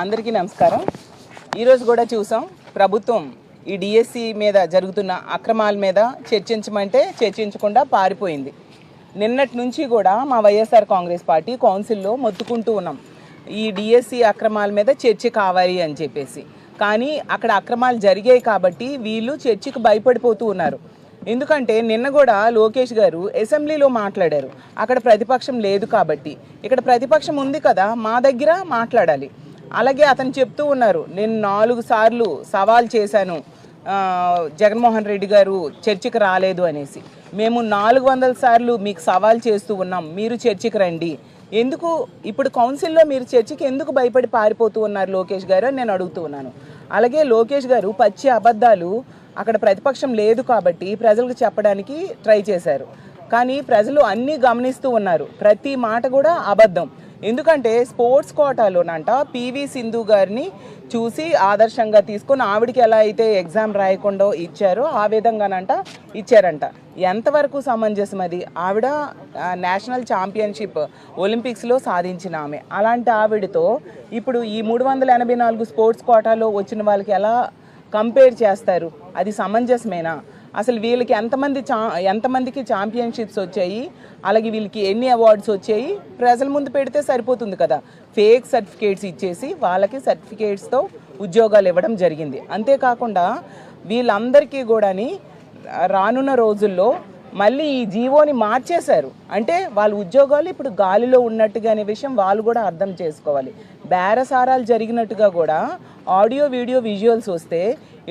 అందరికీ నమస్కారం. ఈరోజు కూడా చూసాం ప్రభుత్వం ఈ డిఎస్సి మీద జరుగుతున్న అక్రమాల మీద చర్చించమంటే చర్చించకుండా పారిపోయింది. నిన్నటి నుంచి కూడా మా వైఎస్ఆర్ కాంగ్రెస్ పార్టీ కౌన్సిల్లో మొత్తుకుంటూ ఉన్నాం ఈ డిఎస్సి అక్రమాల మీద చర్చ కావాలి అని చెప్పేసి. కానీ అక్కడ అక్రమాలు జరిగాయి కాబట్టి వీళ్ళు చర్చకు భయపడిపోతూ ఉన్నారు. ఎందుకంటే నిన్న కూడా లోకేష్ గారు అసెంబ్లీలో మాట్లాడారు. అక్కడ ప్రతిపక్షం లేదు కాబట్టి ఇక్కడ ప్రతిపక్షం ఉంది కదా, మా దగ్గర మాట్లాడాలి. అలాగే అతను చెప్తూ ఉన్నారు, నేను 4 సార్లు సవాల్ చేశాను జగన్మోహన్ రెడ్డి గారు చర్చకు రాలేదు అనేసి. మేము 400 సార్లు మీకు సవాల్ చేస్తూ ఉన్నాం, మీరు చర్చకు రండి. ఎందుకు ఇప్పుడు కౌన్సిల్లో మీరు చర్చకి ఎందుకు భయపడి పారిపోతూ ఉన్నారు లోకేష్ గారు అని నేను అడుగుతూ ఉన్నాను. అలాగే లోకేష్ గారు పచ్చి అబద్ధాలు అక్కడ ప్రతిపక్షం లేదు కాబట్టి ప్రజలకు చెప్పడానికి ట్రై చేశారు. కానీ ప్రజలు అన్నీ గమనిస్తూ ఉన్నారు, ప్రతి మాట కూడా అబద్ధం. ఎందుకంటే స్పోర్ట్స్ కోటాలోనంట పివి సింధు గారిని చూసి ఆదర్శంగా తీసుకొని ఆవిడకి ఎలా అయితే ఎగ్జామ్ రాయకుండా ఇచ్చారో ఆ విధంగానంట ఇచ్చారంట. ఎంతవరకు సమంజసం అది? ఆవిడ నేషనల్ ఛాంపియన్షిప్ ఒలింపిక్స్లో సాధించిన ఆమె. అలాంటి ఆవిడతో ఇప్పుడు ఈ 384 స్పోర్ట్స్ కోటాలో వచ్చిన వాళ్ళకి ఎలా కంపేర్ చేస్తారు? అది సమంజసమేనా? అసలు వీళ్ళకి ఎంతమందికి ఛాంపియన్షిప్స్ వచ్చాయి, అలాగే వీళ్ళకి ఎన్ని అవార్డ్స్ వచ్చాయి ప్రజల ముందు పెడితే సరిపోతుంది కదా. ఫేక్ సర్టిఫికేట్స్ ఇచ్చేసి వాళ్ళకి సర్టిఫికేట్స్తో ఉద్యోగాలు ఇవ్వడం జరిగింది. అంతేకాకుండా వీళ్ళందరికీ కూడాని రానున్న రోజుల్లో మళ్ళీ ఈ జీవోని మార్చేశారు. అంటే వాళ్ళ ఉద్యోగాలు ఇప్పుడు గాలిలో ఉన్నట్టుగా అనే విషయం వాళ్ళు కూడా అర్థం చేసుకోవాలి. బేరసారాలు జరిగినట్టుగా కూడా ఆడియో వీడియో విజువల్స్ వస్తే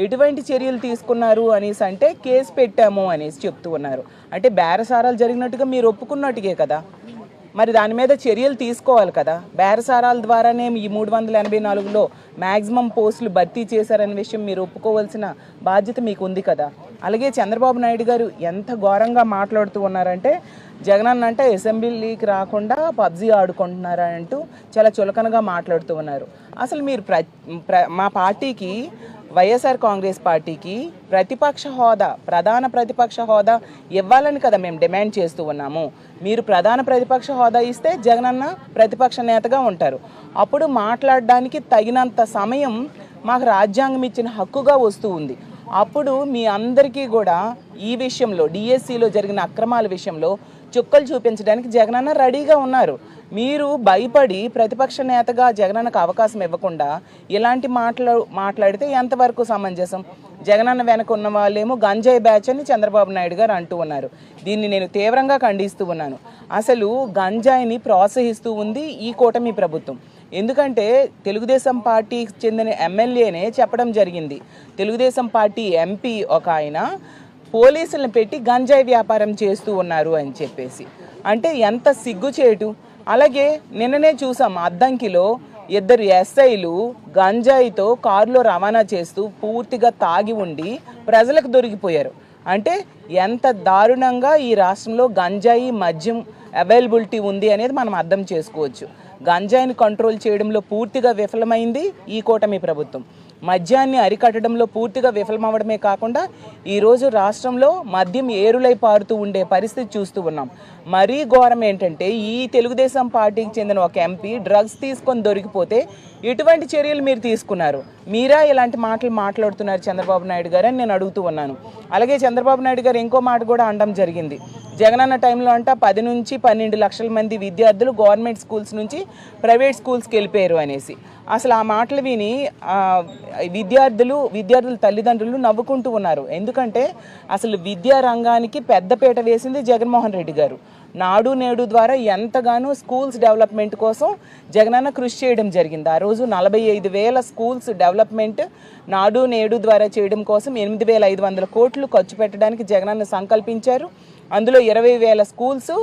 ఎటువంటి చర్యలు తీసుకున్నారు అనేసి అంటే కేసు పెట్టాము అనేసి చెప్తూ ఉన్నారు. అంటే బేరసారాలు జరిగినట్టుగా మీరు ఒప్పుకున్నట్టుగే కదా, మరి దాని మీద చర్యలు తీసుకోవాలి కదా. బేరసారాల ద్వారానే ఈ 384లో మ్యాక్సిమం పోస్టులు భర్తీ చేశారనే విషయం మీరు ఒప్పుకోవాల్సిన బాధ్యత మీకు ఉంది కదా. అలాగే చంద్రబాబు నాయుడు గారు ఎంత ఘోరంగా మాట్లాడుతూ ఉన్నారంటే, జగనన్న అంటే అసెంబ్లీకి రాకుండా పబ్జీ ఆడుకుంటున్నారంటూ చాలా చులకనగా మాట్లాడుతూ ఉన్నారు. అసలు మీరు మా పార్టీకి, వైఎస్ఆర్ కాంగ్రెస్ పార్టీకి ప్రధాన ప్రతిపక్ష హోదా ఇవ్వాలని కదా మేము డిమాండ్ చేస్తూ ఉన్నాము. మీరు ప్రధాన ప్రతిపక్ష హోదా ఇస్తే జగనన్న ప్రతిపక్ష నేతగా ఉంటారు. అప్పుడు మాట్లాడడానికి తగినంత సమయం మాకు రాజ్యాంగం ఇచ్చిన హక్కుగా వస్తూ ఉంది. అప్పుడు మీ అందరికీ కూడా ఈ విషయంలో డిఎస్సిలో జరిగిన అక్రమాల విషయంలో చుక్కలు చూపించడానికి జగనన్న రెడీగా ఉన్నారు. మీరు భయపడి ప్రతిపక్ష నేతగా జగనన్నకు అవకాశం ఇవ్వకుండా ఇలాంటి మాట్లాడితే ఎంతవరకు సమంజసం? జగనన్న వెనక ఉన్న వాళ్ళేమో గంజాయి బ్యాచ్ అని చంద్రబాబు నాయుడు గారు అంటూ ఉన్నారు. దీన్ని నేను తీవ్రంగా ఖండిస్తూ ఉన్నాను. అసలు గంజాయిని ప్రోత్సహిస్తూ ఉంది ఈ కూటమి ప్రభుత్వం. ఎందుకంటే తెలుగుదేశం పార్టీకి చెందిన ఎమ్మెల్యేనే చెప్పడం జరిగింది. తెలుగుదేశం పార్టీ ఎంపీ ఒక ఆయన పోలీసులను పెట్టి గంజాయి వ్యాపారం చేస్తూ ఉన్నారు అని చెప్పేసి. అంటే ఎంత సిగ్గుచేటు. అలాగే నిన్ననే చూసాం అద్దంకిలో 2 ఎస్ఐలు గంజాయితో కారులో రవాణా చేస్తూ పూర్తిగా తాగి ఉండి ప్రజలకు దొరికిపోయారు. అంటే ఎంత దారుణంగా ఈ రాష్ట్రంలో గంజాయి మద్యం అవైలబిలిటీ ఉంది అనేది మనం అర్థం చేసుకోవచ్చు. గంజాయిని కంట్రోల్ చేయడంలో పూర్తిగా విఫలమైంది ఈ కూటమి ప్రభుత్వం. మద్యాన్ని అరికట్టడంలో పూర్తిగా విఫలమవడమే కాకుండా ఈరోజు రాష్ట్రంలో మద్యం ఏరులై పారుతూ ఉండే పరిస్థితి చూస్తూ ఉన్నాం. మరీ ఘోరం ఏంటంటే ఈ తెలుగుదేశం పార్టీకి చెందిన ఒక ఎంపీ డ్రగ్స్ తీసుకొని దొరికిపోతే ఎటువంటి చర్యలు మీరు తీసుకున్నారు? మీరా ఇలాంటి మాటలు మాట్లాడుతున్నారు చంద్రబాబు నాయుడు గారు అని నేను అడుగుతూ ఉన్నాను. అలాగే చంద్రబాబు నాయుడు గారు ఇంకో మాట కూడా అనడం జరిగింది. జగనన్న టైంలో అంట 10 నుంచి 12 లక్షల మంది విద్యార్థులు గవర్నమెంట్ స్కూల్స్ నుంచి ప్రైవేట్ స్కూల్స్కి వెళ్ళిపోయారు అనేసి. అసలు ఆ మాటలు విని విద్యార్థుల తల్లిదండ్రులు నవ్వుకుంటూ ఉన్నారు. ఎందుకంటే అసలు విద్యా రంగానికి పెద్దపీట వేసింది జగన్మోహన్ రెడ్డి గారు. నాడు నేడు ద్వారా ఎంతగానో స్కూల్స్ డెవలప్మెంట్ కోసం జగనన్న కృషి చేయడం జరిగింది. ఆ రోజు 45,000 స్కూల్స్ డెవలప్మెంట్ నాడు నేడు ద్వారా చేయడం కోసం 8,500 కోట్లు ఖర్చు పెట్టడానికి జగనన్న సంకల్పించారు. అందులో 20,000 స్కూల్స్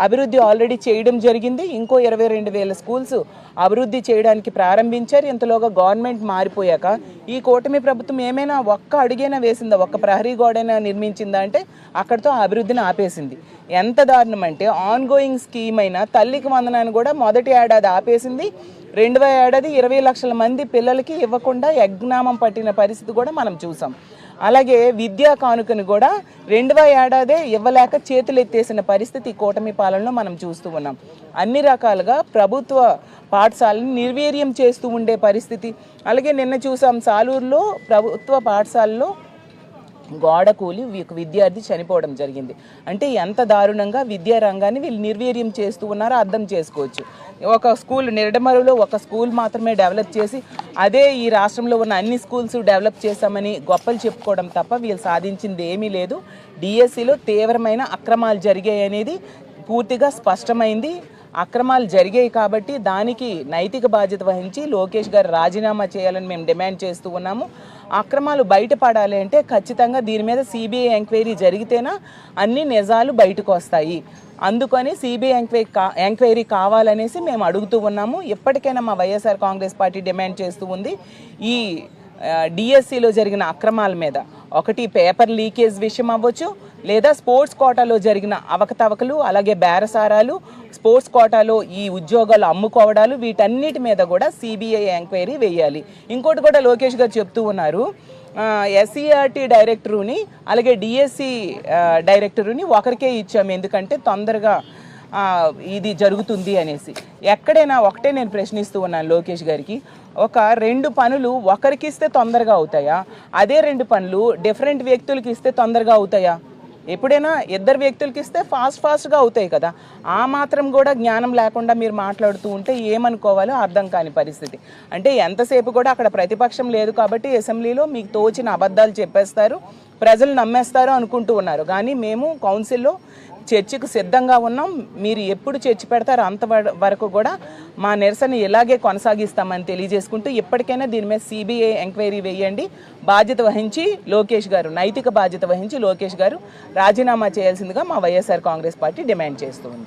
అభివృద్ధి ఆల్రెడీ చేయడం జరిగింది. ఇంకో 22,000 స్కూల్స్ అభివృద్ధి చేయడానికి ప్రారంభించారు. ఇంతలోగా గవర్నమెంట్ మారిపోయాక ఈ కూటమి ప్రభుత్వం ఏమైనా ఒక్క అడుగైనా వేసిందా? ఒక్క ప్రహరీ గోడైనా నిర్మించిందా అంటే అక్కడితో అభివృద్ధిని ఆపేసింది. ఎంత దారుణం అంటే ఆన్ గోయింగ్ స్కీమ్ అయిన తల్లికి వందనాన్ని కూడా మొదటి ఏడాది ఆపేసింది. 2వ ఏడాది 20 లక్షల మంది పిల్లలకి ఇవ్వకుండా యజ్ఞనామం పట్టిన పరిస్థితి కూడా మనం చూసాం. అలాగే విద్యా కానుకను కూడా 2వ ఏడాదే ఇవ్వలేక చేతులు ఎత్తేసిన పరిస్థితి కూటమి పాలనలో మనం చూస్తూ ఉన్నాం. అన్ని రకాలుగా ప్రభుత్వ పాఠశాలను నిర్వీర్యం చేస్తూ ఉండే పరిస్థితి. అలాగే నిన్న చూసాం సాలూరులో ప్రభుత్వ పాఠశాలలో గోడ కూలి విద్యార్థి చనిపోవడం జరిగింది. అంటే ఎంత దారుణంగా విద్యా రంగాన్ని వీళ్ళు నిర్వీర్యం చేస్తూ ఉన్నారో అర్థం చేసుకోవచ్చు. ఒక స్కూల్ నిడమరులో ఒక స్కూల్ మాత్రమే డెవలప్ చేసి అదే ఈ రాష్ట్రంలో ఉన్న అన్ని స్కూల్స్ డెవలప్ చేశామని గొప్పలు చెప్పుకోవడం తప్ప వీళ్ళు సాధించింది ఏమీ లేదు. డిఎస్సిలో తీవ్రమైన అక్రమాలు జరిగాయి అనేది పూర్తిగా స్పష్టమైంది. అక్రమాలు జరిగాయి కాబట్టి దానికి నైతిక బాధ్యత వహించి లోకేష్ గారు రాజీనామా చేయాలని మేము డిమాండ్ చేస్తూ ఉన్నాము. అక్రమాలు బయటపడాలి అంటే ఖచ్చితంగా దీని మీద సిబిఐ ఎంక్వైరీ జరిగితేనా అన్ని నిజాలు బయటకు వస్తాయి. అందుకని సిబిఐ ఎంక్వైరీ కావాలనేసి మేము అడుగుతూ ఉన్నాము. ఎప్పటికైనా మా వైఎస్ఆర్ కాంగ్రెస్ పార్టీ డిమాండ్ చేస్తూ ఉంది. ఈ డిఎస్సిలో జరిగిన అక్రమాల మీద ఒకటి పేపర్ లీకేజ్ విషయం అవ్వచ్చు, లేదా స్పోర్ట్స్ కోటాలో జరిగిన అవకతవకలు, అలాగే బేరసారాలు, స్పోర్ట్స్ కోటాలో ఈ ఉద్యోగాలు అమ్ముకోవడాలు, వీటన్నిటి మీద కూడా సిబిఐ ఎంక్వైరీ వేయాలి. ఇంకోటి కూడా లోకేష్ గారు చెప్తూ ఉన్నారు, ఎస్సీఆర్టీ డైరెక్టరుని అలాగే డిఎస్సి డైరెక్టరుని ఒకరికే ఇచ్చాము ఎందుకంటే తొందరగా ఇది జరుగుతుంది అనేసి. ఎక్కడైనా ఒకటే నేను ప్రశ్నిస్తూ ఉన్నాను లోకేష్ గారికి, ఒక 2 పనులు ఒకరికి ఇస్తే తొందరగా అవుతాయా? అదే 2 పనులు డిఫరెంట్ వ్యక్తులకి ఇస్తే తొందరగా అవుతాయా? ఎప్పుడైనా 2 వ్యక్తులకి ఇస్తే ఫాస్ట్గా అవుతాయి కదా. ఆ మాత్రం కూడా జ్ఞానం లేకుండా మీరు మాట్లాడుతూ ఉంటే ఏమనుకోవాలో అర్థం కాని పరిస్థితి. అంటే ఎంతసేపు కూడా అక్కడ ప్రతిపక్షం లేదు కాబట్టి అసెంబ్లీలో మీకు తోచిన అబద్ధాలు చెప్పేస్తారు, ప్రజలు నమ్మేస్తారు అనుకుంటూ ఉన్నారు. కానీ మేము కౌన్సిల్లో చర్చకు సిద్ధంగా ఉన్నాం. మీరు ఎప్పుడు చర్చ పెడతారో అంతవరకు కూడా మా నిరసన ఇలాగే కొనసాగిస్తామని తెలియజేసుకుంటూ ఇప్పటికైనా దీని మీద సిబిఐ ఎంక్వైరీ వేయండి. బాధ్యత వహించి లోకేష్ గారు, నైతిక బాధ్యత వహించి లోకేష్ గారు రాజీనామా చేయాల్సిందిగా మా వైఎస్ఆర్ కాంగ్రెస్ పార్టీ డిమాండ్ చేస్తుంది.